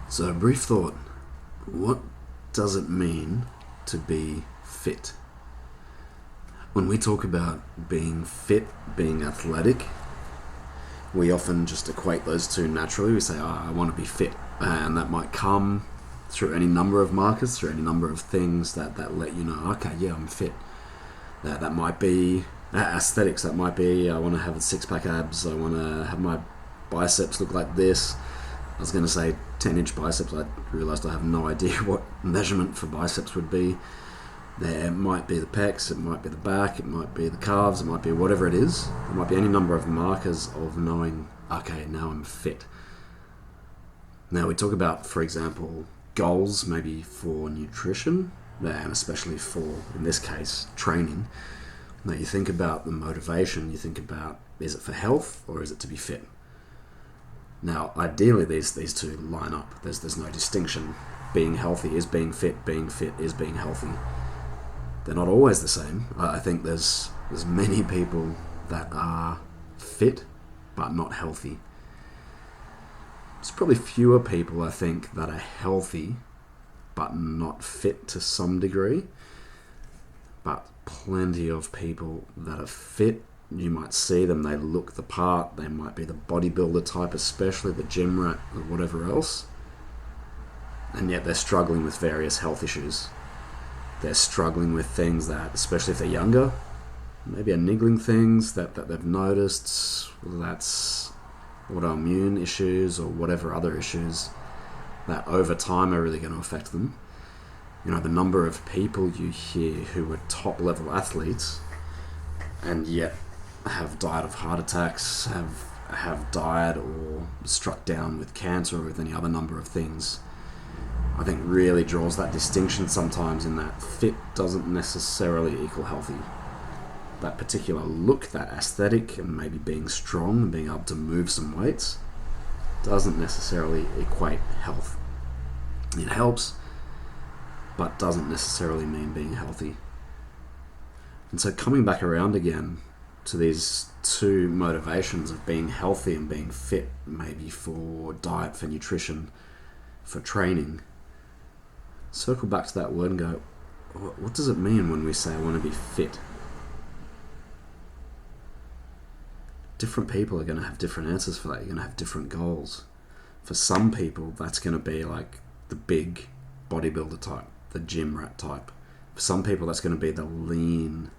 So, a brief thought. What does it mean to be fit? When we talk about being fit, being athletic, we often just equate those two naturally. We say, I want to be fit. And that might come through any number of markers, through any number of things that let you know, okay, yeah, I'm fit. That might be aesthetics. That might be, I want to have a six-pack abs. I want to have my biceps look like this. I was going to say 10-inch biceps. I realised I have no idea what measurement for biceps would be. There might be the pecs, it might be the back, it might be the calves, it might be whatever it is. It might be any number of markers of knowing, okay, now I'm fit. Now we talk about, for example, goals maybe for nutrition, and especially for, in this case, training. Now you think about the motivation, you think about, is it for health or is it to be fit? Now, ideally, these two line up. There's no distinction. Being healthy is being fit is being healthy. They're not always the same. I think there's many people that are fit but not healthy. There's probably fewer people, I think, that are healthy but not fit to some degree. But plenty of people that are fit. You might see them, they look the part, they might be the bodybuilder type, especially the gym rat or whatever else, and yet they're struggling with various health issues. They're struggling with things that, especially if they're younger, maybe are niggling things that they've noticed, whether that's autoimmune issues or whatever other issues that over time are really going to affect them. You know, the number of people you hear who are top level athletes and yet have died of heart attacks, have died or struck down with cancer or with any other number of things, I think really draws that distinction sometimes in that fit doesn't necessarily equal healthy. That particular look, that aesthetic, and maybe being strong and being able to move some weights doesn't necessarily equate health. It helps, but doesn't necessarily mean being healthy. And so coming back around again to these two motivations of being healthy and being fit, maybe for diet, for nutrition, for training, circle back to that word and go, what does it mean when we say I want to be fit? Different people are going to have different answers for that. You're going to have different goals. For some people, that's going to be like the big bodybuilder type, the gym rat type. For some people, that's going to be the lean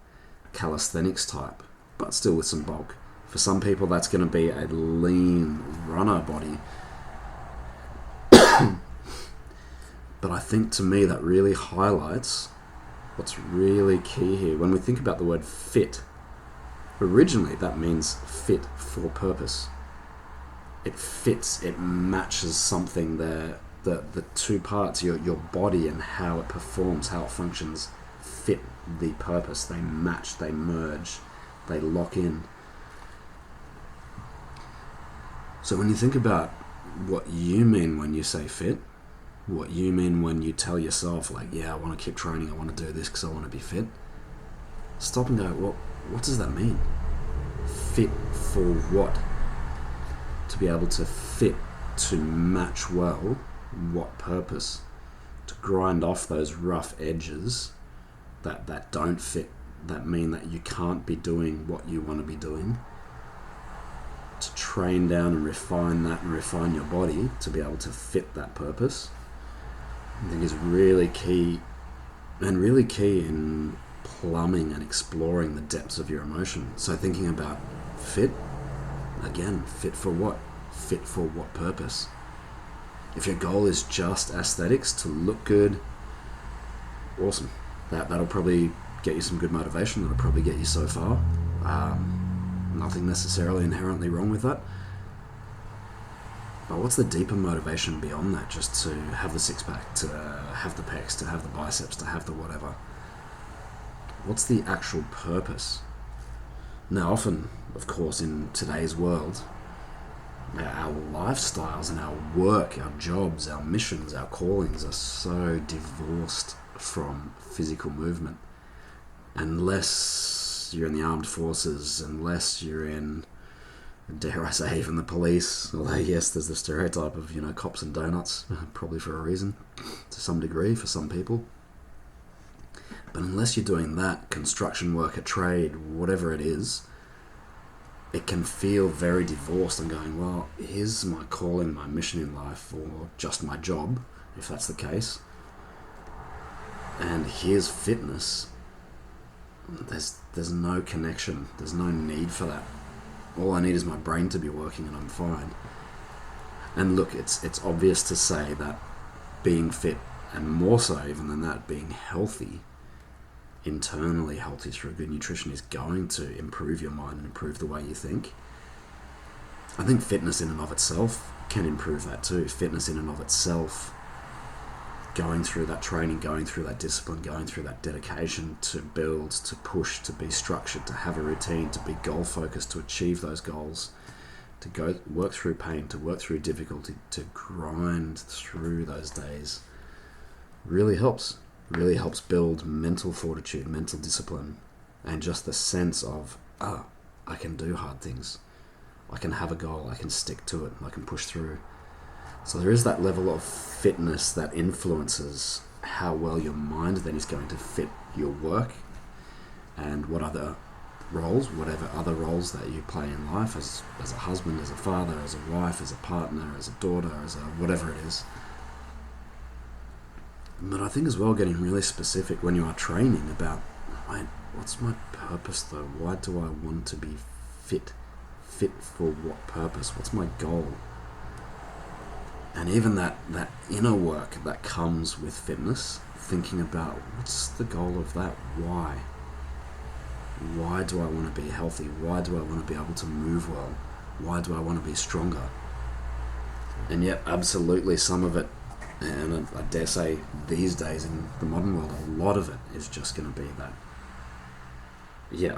calisthenics type, but still with some bulk. For some people, that's going to be a lean runner body. But I think to me that really highlights what's really key here. When we think about the word fit, originally that means fit for purpose. It fits, it matches something there. The two parts, your body and how it performs, how it functions, fit the purpose. They match, they merge, they lock in. So when you think about what you mean when you say fit, what you mean when you tell yourself, like, yeah, I want to keep training, I want to do this because I want to be fit, stop and go, what does that mean? Fit for what? To be able to fit, to match well, what purpose? To grind off those rough edges that don't fit, that mean that you can't be doing what you want to be doing. To train down and refine that and refine your body to be able to fit that purpose, I think is really key, and really key in plumbing and exploring the depths of your emotion. So thinking about fit, again, fit for what? Fit for what purpose? If your goal is just aesthetics, to look good, awesome. That'll probably get you some good motivation. That'll probably get you so far. Nothing necessarily inherently wrong with that. But what's the deeper motivation beyond that? Just to have the six-pack, to have the pecs, to have the biceps, to have the whatever. What's the actual purpose? Now, often, of course, in today's world, our lifestyles and our work, our jobs, our missions, our callings are so divorced from physical movement. Unless you're in the armed forces, unless you're in dare I say, even the police. Although, yes, there's the stereotype of, cops and donuts, probably for a reason, to some degree, for some people. But unless you're doing that, construction work, a trade, whatever it is, it can feel very divorced and going, well, here's my calling, my mission in life, or just my job, if that's the case. And here's fitness. There's no connection. There's no need for that. All I need is my brain to be working and I'm fine. And look, it's obvious to say that being fit, and more so even than that, being healthy, internally healthy through good nutrition, is going to improve your mind and improve the way you think. I think fitness in and of itself can improve that too. Fitness in and of itself, going through that training, going through that discipline, going through that dedication to build, to push, to be structured, to have a routine, to be goal focused, to achieve those goals, to go work through pain, to work through difficulty, to grind through those days, really helps build mental fortitude, mental discipline, and just the sense of, I can do hard things, I can have a goal, I can stick to it, I can push through. So there is that level of fitness that influences how well your mind then is going to fit your work, and what other roles, whatever other roles that you play in life, as a husband, as a father, as a wife, as a partner, as a daughter, as a whatever it is. But I think as well, getting really specific when you are training about, what's my purpose though? Why do I want to be fit? Fit for what purpose? What's my goal? And even that inner work that comes with fitness, thinking about what's the goal of that? Why? Why do I want to be healthy? Why do I want to be able to move well? Why do I want to be stronger? And yet, absolutely, some of it, and I dare say these days in the modern world, a lot of it is just going to be that,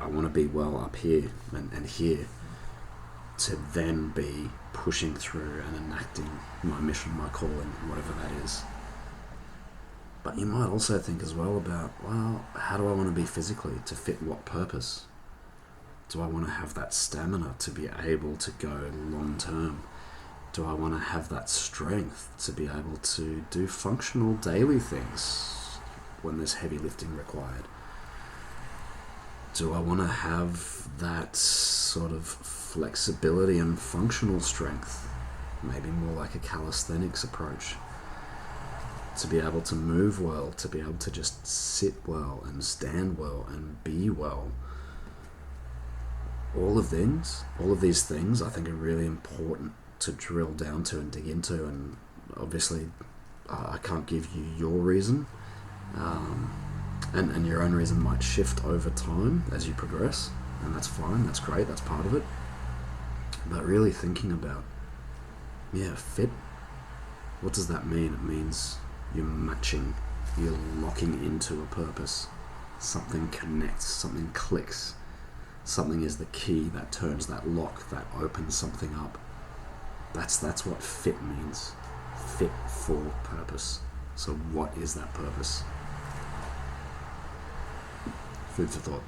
I want to be well up here and here, to then be pushing through and enacting my mission, my calling, whatever that is. But you might also think as well about, well, how do I want to be physically? To fit what purpose? Do I want to have that stamina to be able to go long term? Do I want to have that strength to be able to do functional daily things when there's heavy lifting required? Do I want to have that sort of flexibility and functional strength, maybe more like a calisthenics approach, to be able to move well, to be able to just sit well and stand well and be well? All of these things I think are really important to drill down to and dig into. And obviously I can't give you your reason, and your own reason might shift over time as you progress, and that's fine, that's great, that's part of it. But really thinking about, fit, what does that mean? It means you're matching, you're locking into a purpose. Something connects, something clicks, something is the key that turns that lock, that opens something up. That's what fit means. Fit for purpose. So what is that purpose? Food for thought.